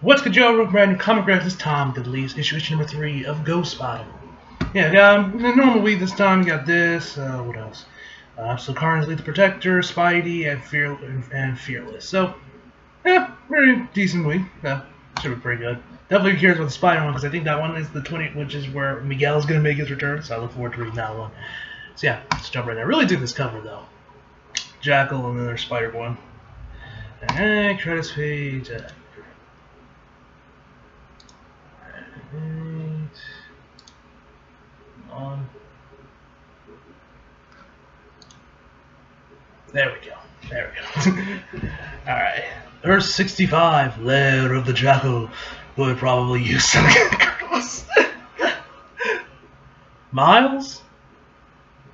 What's good, Joe? Brand new comic graph this time, good leaves issue number 3 of Ghost Spider. Yeah, in the normal week this time, you got this. What else? So Carnage, the Protector, Spidey, and Fearless. So, yeah, very decent week. Yeah, should be pretty good. Definitely curious about the Spider one because I think that one is the 20, which is where Miguel's gonna make his return. So I look forward to reading that one. So yeah, let's jump right there. I really dig this cover though. Jackal and then there's Spider one. And credits page. On. There we go. There we go. Alright. Earth 65, Lair of the Jackal, would probably use some girls. Miles?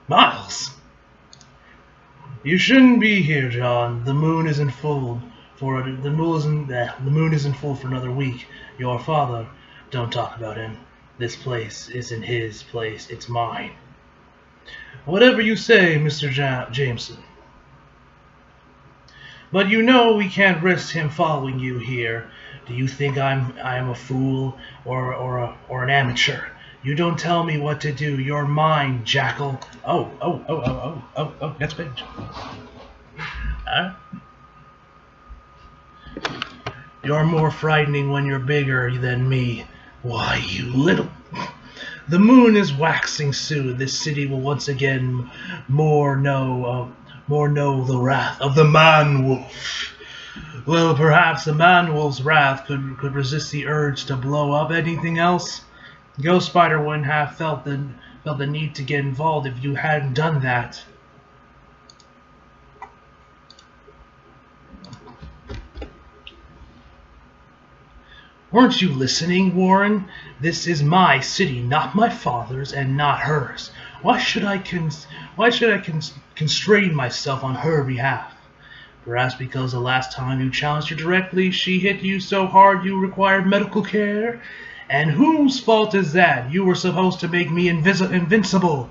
Miles? You shouldn't be here, John. The moon isn't full for the moon isn't full for another week. Your father, don't talk about him. This place isn't his place, it's mine. Whatever you say, Mr. Jameson. But you know we can't risk him following you here. Do you think I'm a fool or an amateur? You don't tell me what to do. You're mine, Jackal. Oh, next page. You're more frightening when you're bigger than me. Why, you little... The moon is waxing soon. This city will once again more know the wrath of the man-wolf. Well, perhaps the man-wolf's wrath could resist the urge to blow up anything else. Ghost Spider wouldn't have felt the need to get involved if you hadn't done that. Weren't you listening, Warren? This is my city, not my father's and not hers. Why should I constrain myself on her behalf? Perhaps because the last time you challenged her directly, she hit you so hard you required medical care? And whose fault is that? You were supposed to make me invincible.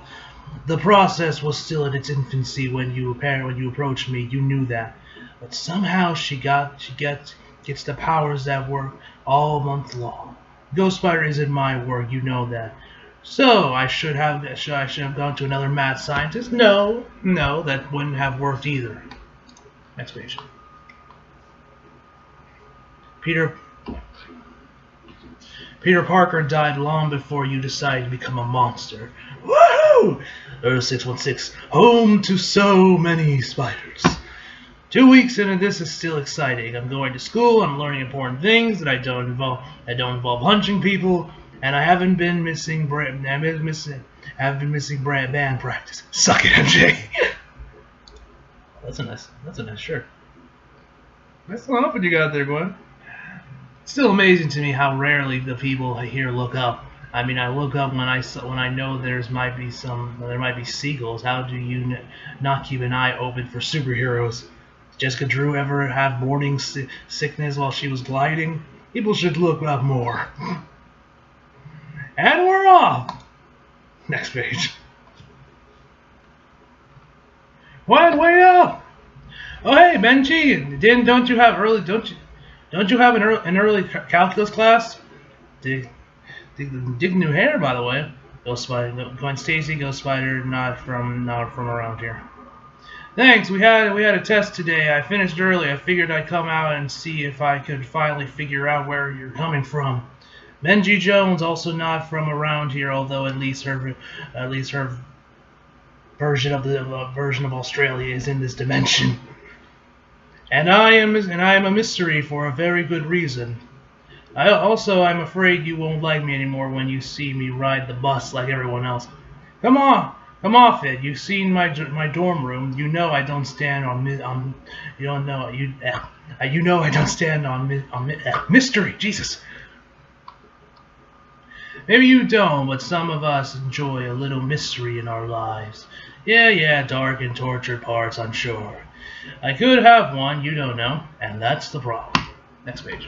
The process was still in its infancy when you approached me. You knew that. But somehow she gets the powers that work all month long. Ghost Spider isn't my work, you know that. So I should have gone to another mad scientist? No, that wouldn't have worked either. Next page. Peter Parker died long before you decided to become a monster. Woohoo! Earth 616, home to so many spiders. 2 weeks into this is still exciting. I'm going to school, I'm learning important things that don't involve hunting people, and I haven't been missing band practice. Suck it, MJ. That's a nice shirt. Nice little outfit you got there, Gwen. It's still amazing to me how rarely the people here look up. I mean, I look up when I know there might be seagulls. How do you not keep an eye open for superheroes? Jessica Drew ever have morning sickness while she was gliding? People should look up more. And we're off. Next page. What? Wait up! Oh hey, Benji, don't you have an early calculus class? Dig new hair, by the way. Ghost Spider, Gwen Stacy, Ghost Spider, not from around here. Thanks, we had a test today. I finished early. I figured I'd come out and see if I could finally figure out where you're coming from. Benji Jones, also not from around here, although at least her version of Australia is in this dimension. And I am a mystery for a very good reason. I'm afraid you won't like me anymore when you see me ride the bus like everyone else. Come off it. You've seen my dorm room. You know I don't stand on mystery. Jesus. Maybe you don't, but some of us enjoy a little mystery in our lives. Yeah, dark and tortured parts, I'm sure. I could have one, you don't know, and that's the problem. Next page.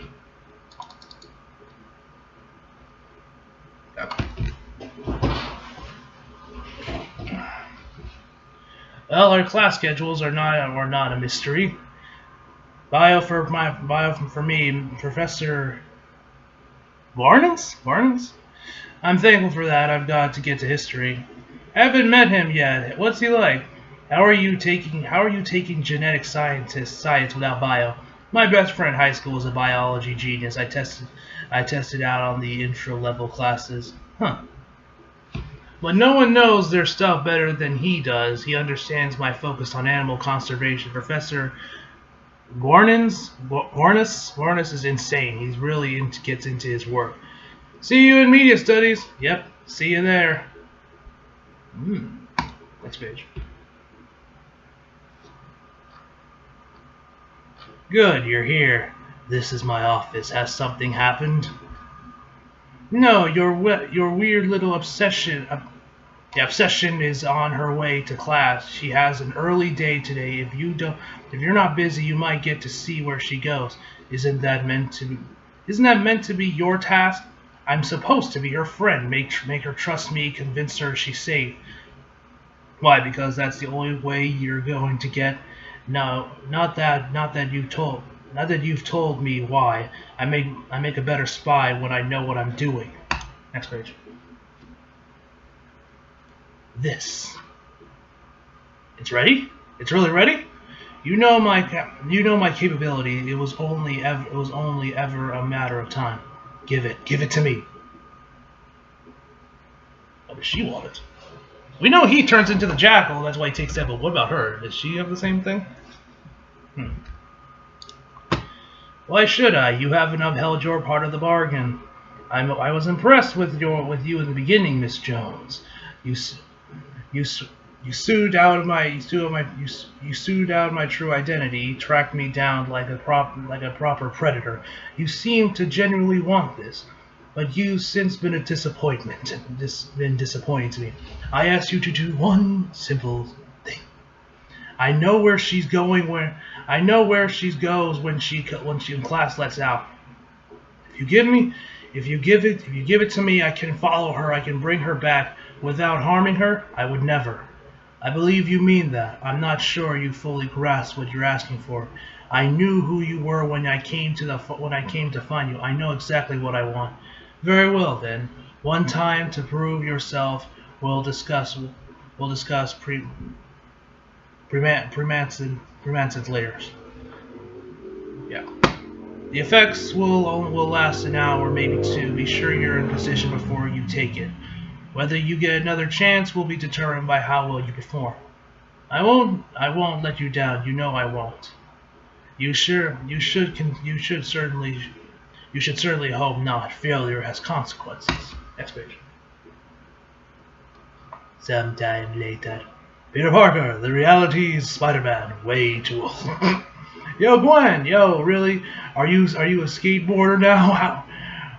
Well, our class schedules are not a mystery. Bio for me, Professor Varnins? Varnins? I'm thankful for that. I've got to get to history. Haven't met him yet. What's he like? How are you taking genetic science without bio? My best friend in high school was a biology genius. I tested out on the intro level classes. Huh. But no one knows their stuff better than he does. He understands my focus on animal conservation. Professor Gornis is insane. He's really gets into his work. See you in media studies. Yep, see you there. Next page. Good, you're here. This is my office. Has something happened? No, your weird little obsession. The obsession is on her way to class. She has an early day today. If you're not busy, you might get to see where she goes. Isn't that meant to be your task? I'm supposed to be her friend. Make her trust me. Convince her she's safe. Why? Because that's the only way you're going to get. No, not that you've told me why. I make a better spy when I know what I'm doing. Next page. This. It's ready? It's really ready? You know my capability. It was only ever a matter of time. Give it to me. What does she want it? We know he turns into the jackal, that's why he takes that, but what about her? Does she have the same thing? Why should I? You haven't upheld your part of the bargain. I was impressed with you in the beginning, Miss Jones. You sued out my true identity, tracked me down like a proper predator. You seem to genuinely want this, but you've since been a disappointment. Been disappointing to me. I asked you to do one simple thing. I know where she's going. When class lets out. If you give it to me, I can follow her. I can bring her back without harming her. I would never. I believe you mean that. I'm not sure you fully grasp what you're asking for. I knew who you were when I came to find you. I know exactly what I want. Very well then. One time to prove yourself. We'll discuss Premancid layers. Yeah. The effects will last an hour, maybe two. Be sure you're in position before you take it. Whether you get another chance will be determined by how well you perform. I won't let you down. You know I won't. You should certainly hope not. Failure has consequences. Next page. Sometime later. Peter Parker, the reality is Spider-Man. Way too old. Yo, Gwen. Yo, really? Are you a skateboarder now?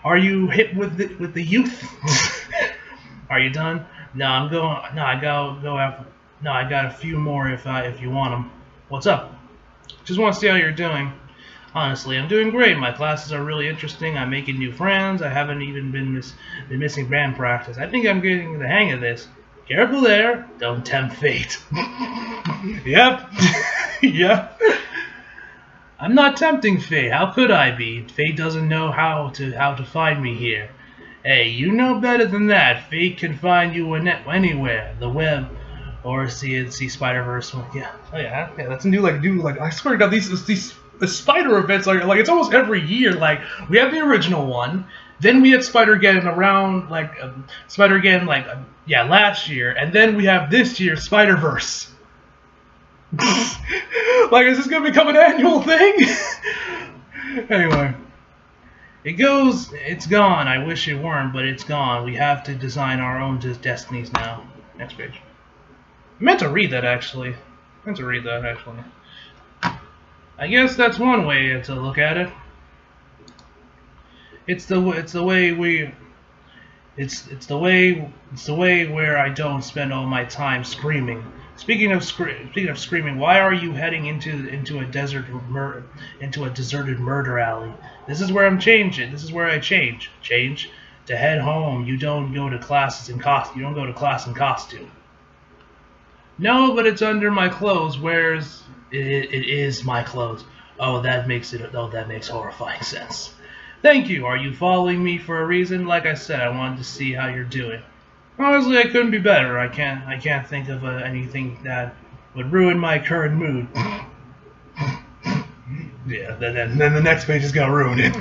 Are you hip with the youth? Are you done? No, I'm going. No, I go after. No, I got a few more if you want them. What's up? Just want to see how you're doing. Honestly, I'm doing great. My classes are really interesting. I'm making new friends. I haven't even been missing band practice. I think I'm getting the hang of this. Careful there. Don't tempt fate. Yep. Yep. I'm not tempting fate. How could I be? Fate doesn't know how to find me here. Hey, you know better than that. Fate can find you anywhere. The web, or see Spider-Verse. Yeah. Oh yeah. Yeah. That's a new like. I swear to God, these Spider events are like it's almost every year. Like we have the original one, then we had Spider-Geddon around Spider-Geddon last year, and then we have this year Spider-Verse. Like, is this gonna become an annual thing? Anyway. It's gone. I wish it weren't, but it's gone. We have to design our own destinies now. Next page. I meant to read that, actually. I guess that's one way to look at it. It's the way where I don't spend all my time screaming. Speaking of screaming, why are you heading into a deserted murder alley? This is where I'm changing. This is where I change. Change to head home. You don't go to classes in costume. You don't go to class in costume. No, but it's under my clothes. It is my clothes. Oh, that makes horrifying sense. Thank you. Are you following me for a reason? Like I said, I wanted to see how you're doing. Honestly, I couldn't be better. I can't think of anything that would ruin my current mood. Yeah, then the next page is gonna ruin it.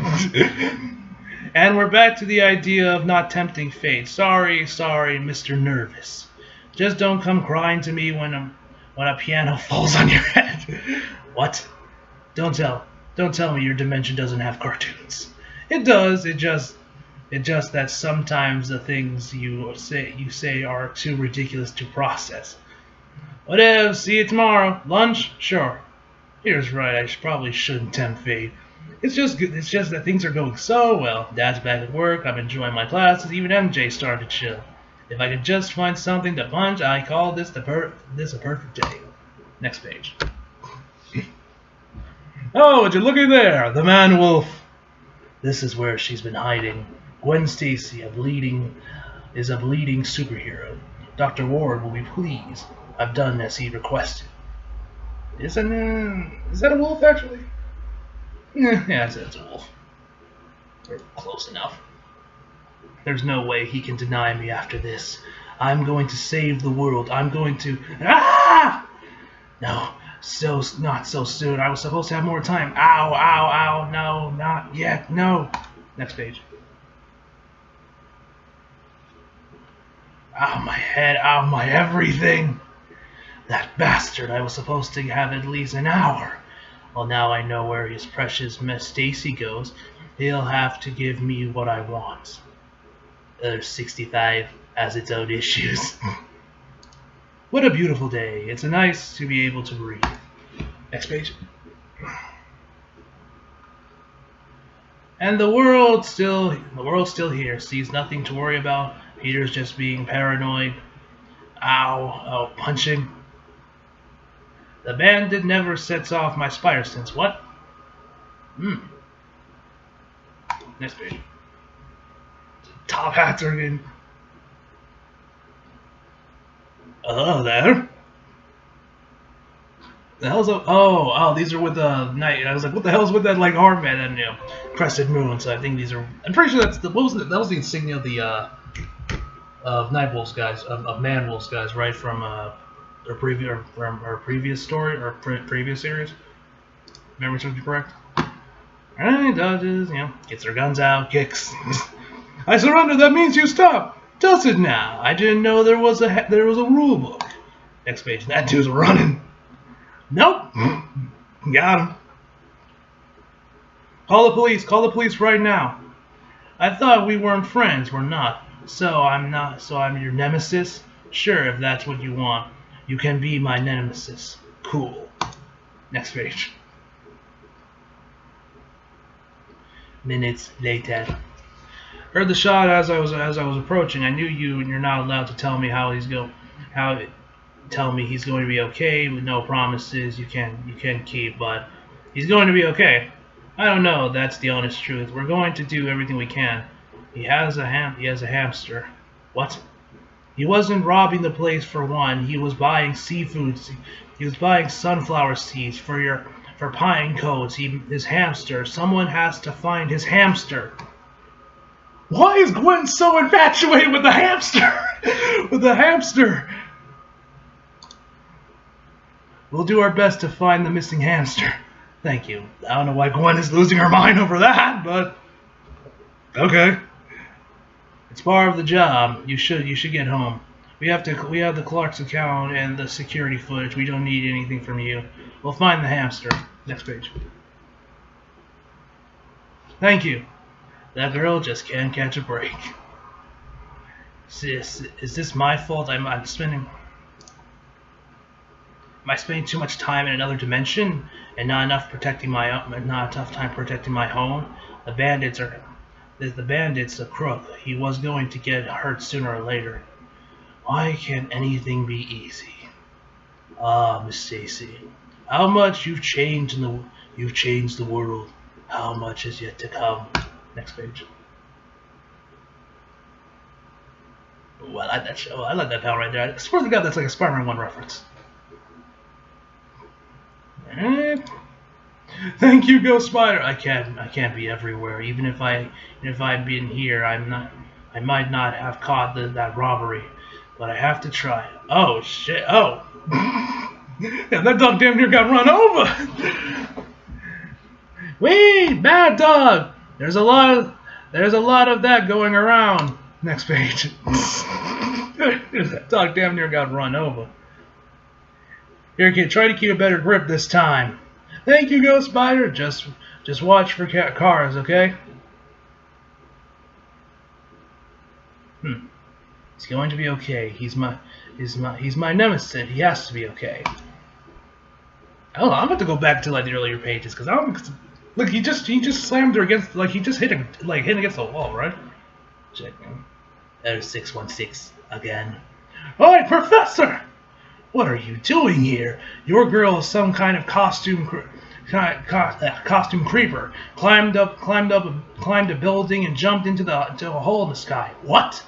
And we're back to the idea of not tempting fate. Sorry, Mr. Nervous. Just don't come crying to me when a piano falls on your head. What? Don't tell me your dimension doesn't have cartoons. It does. It just that sometimes the things you say are too ridiculous to process. Whatever. See you tomorrow. Lunch? Sure. Peter's right. I probably shouldn't tempt fate. It's just that things are going so well. Dad's back at work. I'm enjoying my classes. Even MJ started to chill. If I could just find something to punch, I call this a perfect day. Next page. Oh, would you looky there? The man wolf. This is where she's been hiding. Gwen Stacy, a bleeding superhero. Dr. Ward will be pleased. I've done as he requested. Is that a wolf, actually? Yeah, it's a wolf. Or close enough. There's no way he can deny me after this. I'm going to save the world. I'm going to... Ah! No, not so soon. I was supposed to have more time. Ow, ow, ow. No, not yet. No. Next page. Ow, my head. Ow, my everything. That bastard. I was supposed to have at least an hour. Well, now I know where his precious Miss Stacy goes. He'll have to give me what I want. 65 has its own issues. What a beautiful day. It's nice to be able to breathe. Next page. And the world's still here. Sees nothing to worry about. Peter's just being paranoid. Ow. Oh, punching. The bandit never sets off my spider sense. What? Next page. Top hats are in. Hello there. The hell's up? Oh, these are with the night. I was like, what the hell's with that like armband and crescent moon? So I think these are. I'm pretty sure that was the insignia of the of Nightwolves guys, of Manwolves guys, right from our previous story or previous series. Memory serves me correct. Alright, dodges, gets her guns out, kicks. I surrender. That means you stop. Does it now? I didn't know there was a rule book. Next page. That dude's running. Nope. Got him. Call the police. Call the police right now. I thought we weren't friends. We're not. So I'm not. So I'm your nemesis? Sure, if that's what you want. You can be my nemesis. Cool. Next page. Minutes later. Heard the shot as I was approaching. I knew you, and you're not allowed to tell me tell me he's going to be okay with no promises you can't keep, but he's going to be okay. I don't know. That's the honest truth. We're going to do everything we can. He has a hamster. What? He wasn't robbing the place for one. He was buying seafood. He was buying sunflower seeds for pine cones. His hamster. Someone has to find his hamster. Why is Gwen so infatuated with the hamster? With the hamster. We'll do our best to find the missing hamster. Thank you. I don't know why Gwen is losing her mind over that, but okay. It's part of the job. You should get home. We have the Clark's account and the security footage. We don't need anything from you. We'll find the hamster. Next page. Thank you. That girl just can't catch a break. Is this my fault? Am I spending too much time in another dimension and not enough time protecting my home? The bandit's a crook. He was going to get hurt sooner or later. Why can't anything be easy? Ah, Miss Stacy, how much you've changed the world. How much is yet to come? Next page. Oh, I like that show. I like that panel right there. I swear to God, that's like a Spider-Man 1 reference. Alright. Thank you, Ghost Spider. I can't be everywhere. Even if I'd been here, I might not have caught that robbery, but I have to try. Oh shit! Oh, yeah, that dog damn near got run over. Wait, bad dog. There's a lot of that going around. Next page. That dog damn near got run over. Here, kid, try to keep a better grip this time. Thank you, Ghost Spider. Just watch for cars, okay? He's going to be okay. He's my nemesis. He has to be okay. I don't know, I'm about to go back to like the earlier pages because look, he just slammed her against, like he just hit against the wall, right? Check. There's 616 again. Oi, Professor! What are you doing here? Your girl is some kind of costume creeper. Climbed a building and jumped into a hole in the sky. What?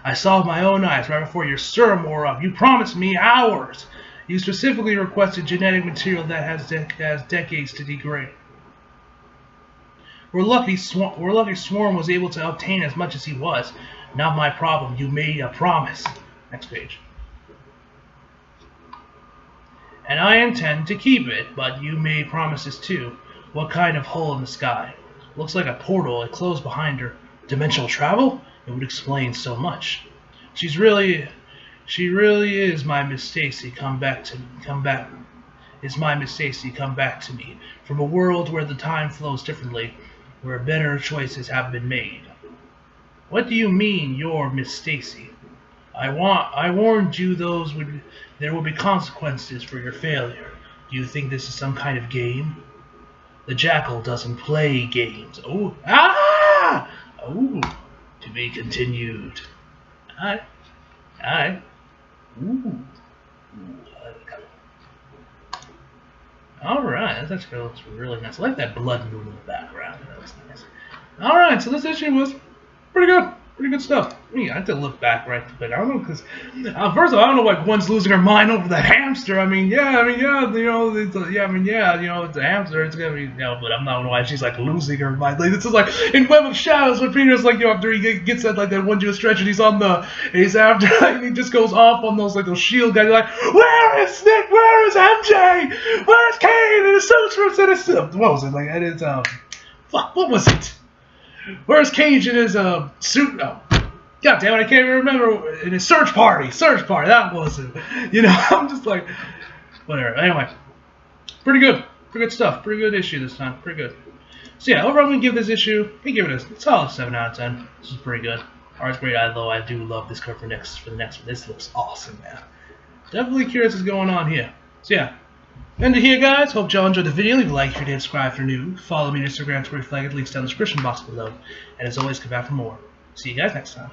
I saw with my own eyes right before your serum wore up. You promised me hours. You specifically requested genetic material that has decades to degrade. We're lucky Swarm was able to obtain as much as he was. Not my problem. You made a promise. Next page. And I intend to keep it, but you made promises too. What kind of hole in the sky? Looks like a portal. It closed behind her. Dimensional travel? It would explain so much. She really is my Miss Stacy. Come back to me from a world where the time flows differently, where better choices have been made. What do you mean, you're Miss Stacy? I warned you there will be consequences for your failure. Do you think this is some kind of game? The Jackal doesn't play games. Oh, ah! Oh, to be continued. Alright. Ooh. Alright, that actually looks really nice. I like that blood moon in the background. That looks nice. Alright, so this issue was pretty good. Pretty good stuff. I have to look back right quick. I don't know, because first of all, I don't know why Gwen's losing her mind over the hamster. it's a hamster. It's gonna be, but I'm not know why she's like losing her mind. Like this is like in Web of Shadows when Peter's like, after he gets that like that one to a stretch and he's after and he just goes off on those shield guys. You're like, where is Nick? Where is MJ? Where's Kane? And his suit? What was it like? And it's fuck. What was it? Where's Cage in his suit? Oh, God damn it, I can't even remember. In his search party, that was it. I'm just like, whatever. Anyway, pretty good stuff. Pretty good issue this time. Pretty good. So yeah, overall, I'm gonna give this issue. I give it a solid 7 out of 10. This is pretty good. Art's great, although I do love this cover for the next one. This looks awesome, man. Definitely curious what's going on here. So yeah. And to here, guys, hope y'all enjoyed the video. Leave a like if you did, subscribe if you're new. Follow me on Instagram, Twitter, Flag, links down in the description box below. And as always, come back for more. See you guys next time.